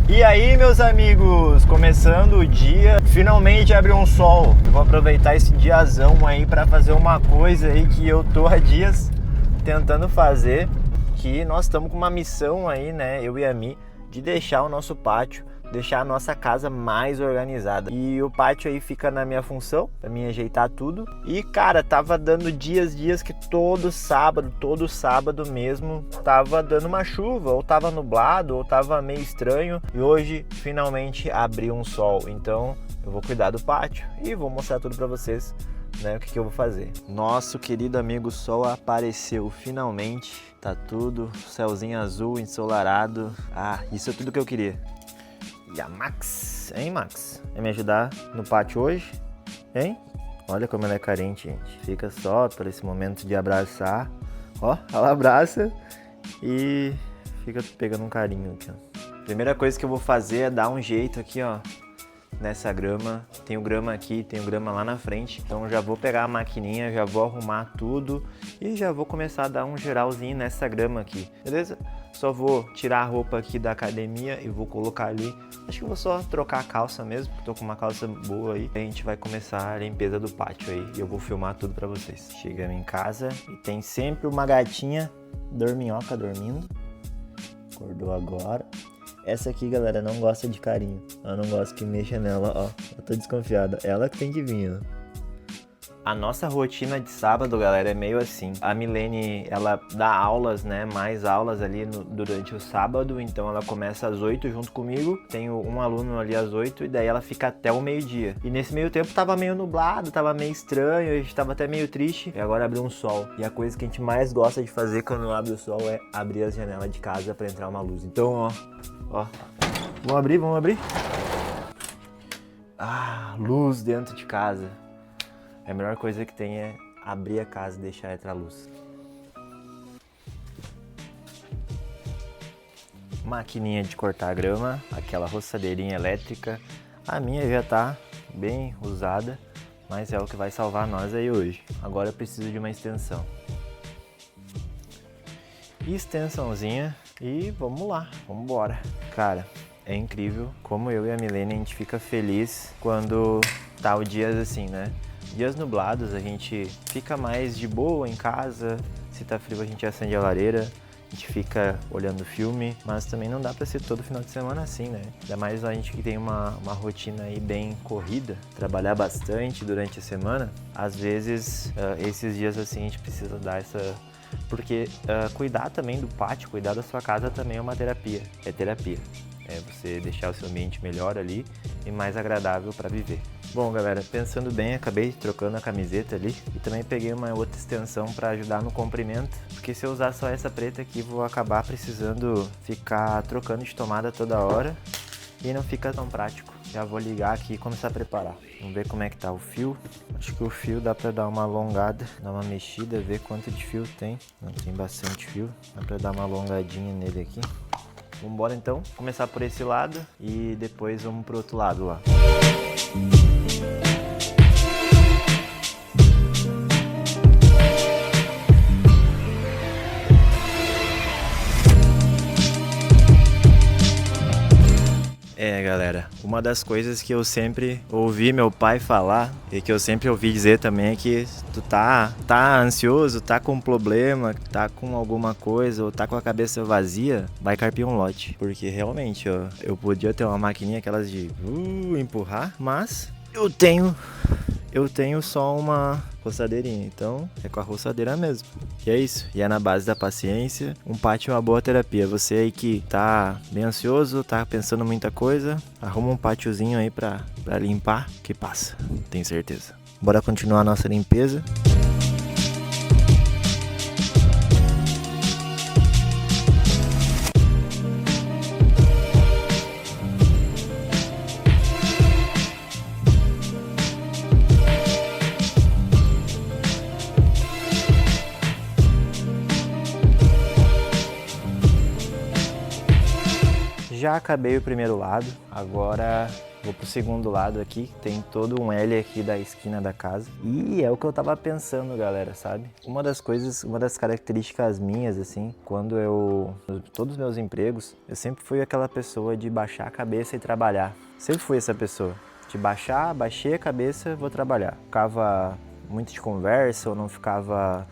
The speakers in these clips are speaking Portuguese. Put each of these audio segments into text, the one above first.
E aí, meus amigos, começando o dia, finalmente abriu um sol. Eu vou aproveitar esse diazão aí para fazer uma coisa aí que eu tô há dias tentando fazer, que nós estamos com uma missão aí, né, eu e a Mi, de deixar o nosso pátio, deixar a nossa casa mais organizada. E o pátio aí fica na minha função, pra mim ajeitar tudo. E cara, tava dando dias que todo sábado mesmo, tava dando uma chuva, ou tava nublado, ou tava meio estranho. E hoje finalmente abriu um sol, então eu vou cuidar do pátio e vou mostrar tudo pra vocês, né, o que eu vou fazer. Nosso querido amigo sol apareceu finalmente, tá tudo, céuzinho azul, ensolarado. Ah, isso é tudo que eu queria. E a Max, hein, Max? Vai me ajudar no pátio hoje, hein? Olha como ela é carente, gente. Fica só por esse momento de abraçar. Ó, ela abraça e fica pegando um carinho aqui, ó. Primeira coisa que eu vou fazer é dar um jeito aqui, ó, nessa grama. Tem o grama aqui, tem o grama lá na frente. Então já vou pegar a maquininha, já vou arrumar tudo e já vou começar a dar um geralzinho nessa grama aqui, beleza? Só vou tirar a roupa aqui da academia e vou colocar ali. Acho que vou só trocar a calça mesmo, porque tô com uma calça boa aí. A gente vai começar a limpeza do pátio aí e eu vou filmar tudo pra vocês. Chegamos em casa e tem sempre uma gatinha dorminhoca dormindo. Acordou agora. Essa aqui, galera, não gosta de carinho. Ela não gosta que mexa nela, ó. Eu tô desconfiada. Ela que tem que vir, ó. A nossa rotina de sábado, galera, é meio assim. A Milene, ela dá aulas, né, mais aulas ali durante o sábado, então ela começa às 8 junto comigo, tenho um aluno ali às 8 e daí ela fica até o meio-dia. E nesse meio tempo tava meio nublado, tava meio estranho, a gente tava até meio triste, e agora abriu um sol. E a coisa que a gente mais gosta de fazer quando abre o sol é abrir as janelas de casa pra entrar uma luz. Então, ó, vamos abrir? Ah, luz dentro de casa. A melhor coisa que tem é abrir a casa e deixar entrar a luz. Maquininha de cortar grama, aquela roçadeirinha elétrica. A minha já tá bem usada, mas é o que vai salvar nós aí hoje. Agora eu preciso de uma extensão. Extensãozinha e vamos lá, vamos embora. Cara, é incrível como eu e a Milene a gente fica feliz quando tá o dia assim, né? Dias nublados a gente fica mais de boa em casa, se tá frio a gente acende a lareira, a gente fica olhando filme, mas também não dá pra ser todo final de semana assim, né? Ainda mais a gente que tem uma rotina aí bem corrida, trabalhar bastante durante a semana, às vezes esses dias assim a gente precisa dar essa... Porque cuidar também do pátio, cuidar da sua casa também é uma terapia, é terapia. É você deixar o seu ambiente melhor ali e mais agradável para viver. Bom, galera, pensando bem, acabei trocando a camiseta ali e também peguei uma outra extensão para ajudar no comprimento, porque se eu usar só essa preta aqui vou acabar precisando ficar trocando de tomada toda hora e não fica tão prático. Já vou ligar aqui e começar a preparar. Vamos ver como é que tá o fio. Acho que o fio dá para dar uma alongada, dar uma mexida, ver quanto de fio tem. Não tem bastante fio, dá para dar uma alongadinha nele aqui. Vamos embora então, começar por esse lado e depois vamos pro outro lado lá. Galera, uma das coisas que eu sempre ouvi meu pai falar e que eu sempre ouvi dizer também é que tu tá ansioso, tá com um problema, tá com alguma coisa ou tá com a cabeça vazia, vai carpir um lote. Porque realmente, ó, eu podia ter uma maquininha aquelas de empurrar, mas eu tenho só uma roçadeirinha, então é com a roçadeira mesmo. E é isso, e é na base da paciência. Um pátio é uma boa terapia. Você aí que tá bem ansioso, tá pensando muita coisa, arruma um pátiozinho aí pra limpar, que passa, tenho certeza. Bora continuar a nossa limpeza. Já acabei o primeiro lado, agora Vou pro segundo lado aqui, tem todo um L aqui da esquina da casa. E é o que eu tava pensando, galera, sabe? Uma das características minhas, assim, todos os meus empregos, eu sempre fui aquela pessoa de baixar a cabeça e trabalhar. Sempre fui essa pessoa. De baixei a cabeça, vou trabalhar. Ficava muito de conversa, ou não ficava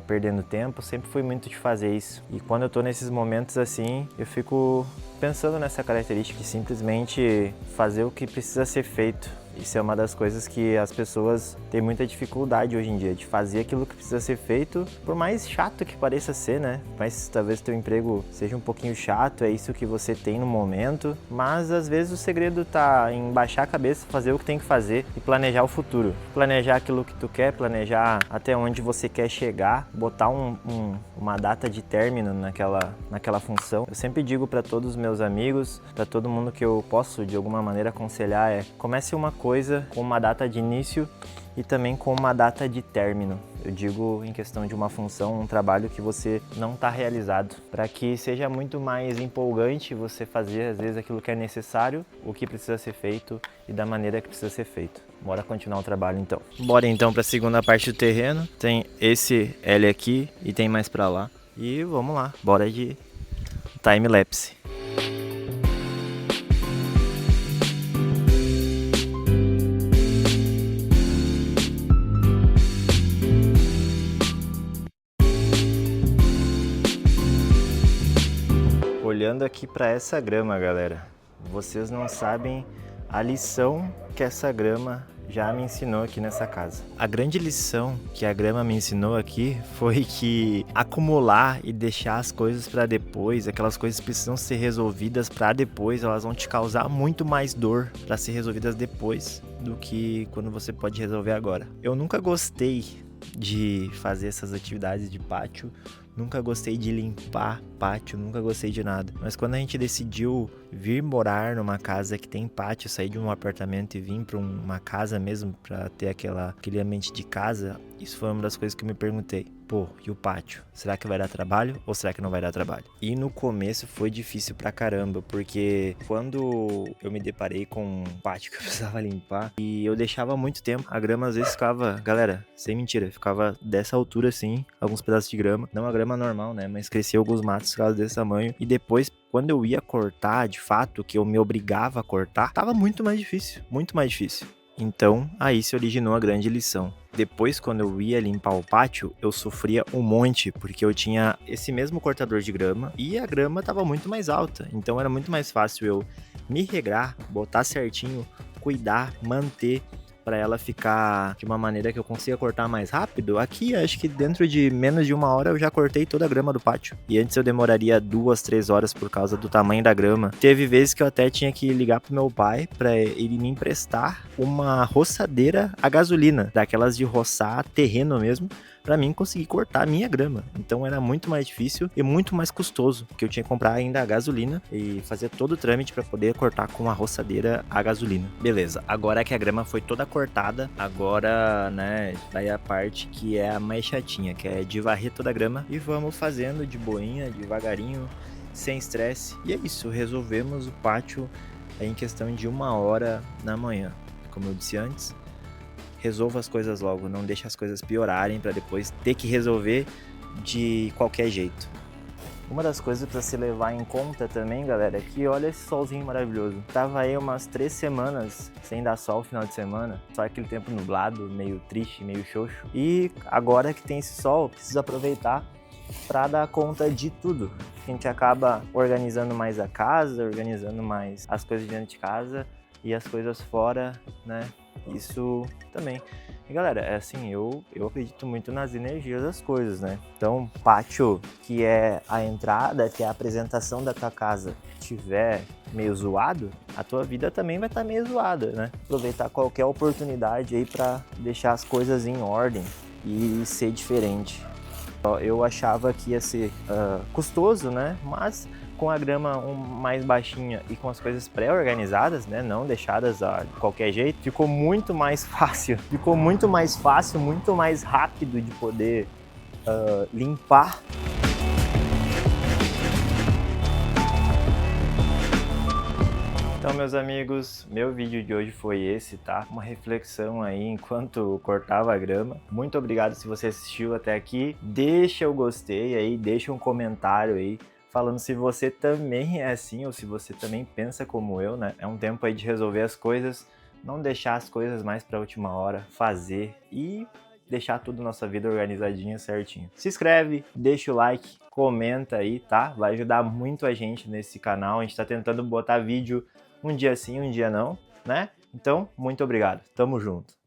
perdendo tempo, sempre fui muito de fazer isso. E quando eu tô nesses momentos assim, eu fico pensando nessa característica de simplesmente fazer o que precisa ser feito. Isso é uma das coisas que as pessoas têm muita dificuldade hoje em dia, de fazer aquilo que precisa ser feito, por mais chato que pareça ser, né? Mas talvez teu emprego seja um pouquinho chato, é isso que você tem no momento, mas às vezes o segredo tá em baixar a cabeça, fazer o que tem que fazer e planejar o futuro. Planejar aquilo que tu quer, planejar até onde você quer chegar, botar uma data de término naquela função. Eu sempre digo para todos os meus amigos, para todo mundo que eu posso de alguma maneira aconselhar, comece uma coisa com uma data de início e também com uma data de término. Eu digo em questão de uma função, um trabalho que você não está realizado, para que seja muito mais empolgante você fazer às vezes aquilo que é necessário, o que precisa ser feito e da maneira que precisa ser feito. Bora continuar o trabalho então. Bora então para a segunda parte do terreno. Tem esse L aqui e tem mais para lá. E vamos lá, bora de time-lapse. Olhando aqui para essa grama, galera, vocês não sabem a lição que essa grama já me ensinou aqui nessa casa. A grande lição que a grama me ensinou aqui foi que acumular e deixar as coisas para depois, aquelas coisas que precisam ser resolvidas para depois, elas vão te causar muito mais dor para ser resolvidas depois do que quando você pode resolver agora. Eu nunca gostei de fazer essas atividades de pátio, nunca gostei de limpar pátio, nunca gostei de nada. Mas quando a gente decidiu vir morar numa casa que tem pátio, sair de um apartamento e vir para uma casa mesmo, para ter aquele ambiente de casa, isso foi uma das coisas que eu me perguntei. Pô, e o pátio? Será que vai dar trabalho ou será que não vai dar trabalho? E no começo foi difícil pra caramba, porque quando eu me deparei com um pátio que eu precisava limpar e eu deixava muito tempo, a grama às vezes ficava, galera, sem mentira, ficava dessa altura assim, alguns pedaços de grama, não a grama normal, né, mas crescia alguns matos desse tamanho, e depois quando eu ia cortar, de fato, que eu me obrigava a cortar, tava muito mais difícil, muito mais difícil. Então, aí se originou a grande lição. Depois, quando eu ia limpar o pátio, eu sofria um monte, porque eu tinha esse mesmo cortador de grama e a grama estava muito mais alta. Então, era muito mais fácil eu me regrar, botar certinho, cuidar, manter, para ela ficar de uma maneira que eu consiga cortar mais rápido. Aqui, acho que dentro de menos de 1 hora eu já cortei toda a grama do pátio. E antes eu demoraria 2, 3 horas por causa do tamanho da grama. Teve vezes que eu até tinha que ligar pro meu pai para ele me emprestar uma roçadeira a gasolina, daquelas de roçar terreno mesmo, para mim conseguir cortar a minha grama. Então era muito mais difícil e muito mais custoso, porque eu tinha que comprar ainda a gasolina e fazer todo o trâmite para poder cortar com a roçadeira a gasolina. Beleza, agora que a grama foi toda cortada, agora, né, daí a parte que é a mais chatinha, que é de varrer toda a grama, e vamos fazendo de boinha, devagarinho, sem estresse. E é isso, resolvemos o pátio em questão de 1 hora da manhã. Como eu disse antes, resolva as coisas logo, não deixe as coisas piorarem para depois ter que resolver de qualquer jeito. Uma das coisas para se levar em conta também, galera, é que olha esse solzinho maravilhoso. Tava aí umas 3 semanas sem dar sol no final de semana, só aquele tempo nublado, meio triste, meio xoxo. E agora que tem esse sol, preciso aproveitar para dar conta de tudo. A gente acaba organizando mais a casa, organizando mais as coisas dentro de casa e as coisas fora, né? Isso também. E galera, é assim, eu acredito muito nas energias das coisas, né? Então, pátio, que é a entrada, que é a apresentação da tua casa, tiver meio zoado, a tua vida também vai estar meio zoada, né? Aproveitar qualquer oportunidade aí para deixar as coisas em ordem e ser diferente. Eu achava que ia ser custoso, né? Mas com a grama mais baixinha e com as coisas pré-organizadas, né, não deixadas de qualquer jeito, ficou muito mais fácil, muito mais rápido de poder limpar. Então, meus amigos, meu vídeo de hoje foi esse, tá? Uma reflexão aí enquanto cortava a grama. Muito obrigado se você assistiu até aqui. Deixa o gostei aí, deixa um comentário aí falando se você também é assim ou se você também pensa como eu, né? É um tempo aí de resolver as coisas, não deixar as coisas mais pra última hora, fazer e deixar tudo nossa vida organizadinha, certinho. Se inscreve, deixa o like, comenta aí, tá? Vai ajudar muito a gente nesse canal. A gente tá tentando botar vídeo um dia sim, um dia não, né? Então, muito obrigado. Tamo junto.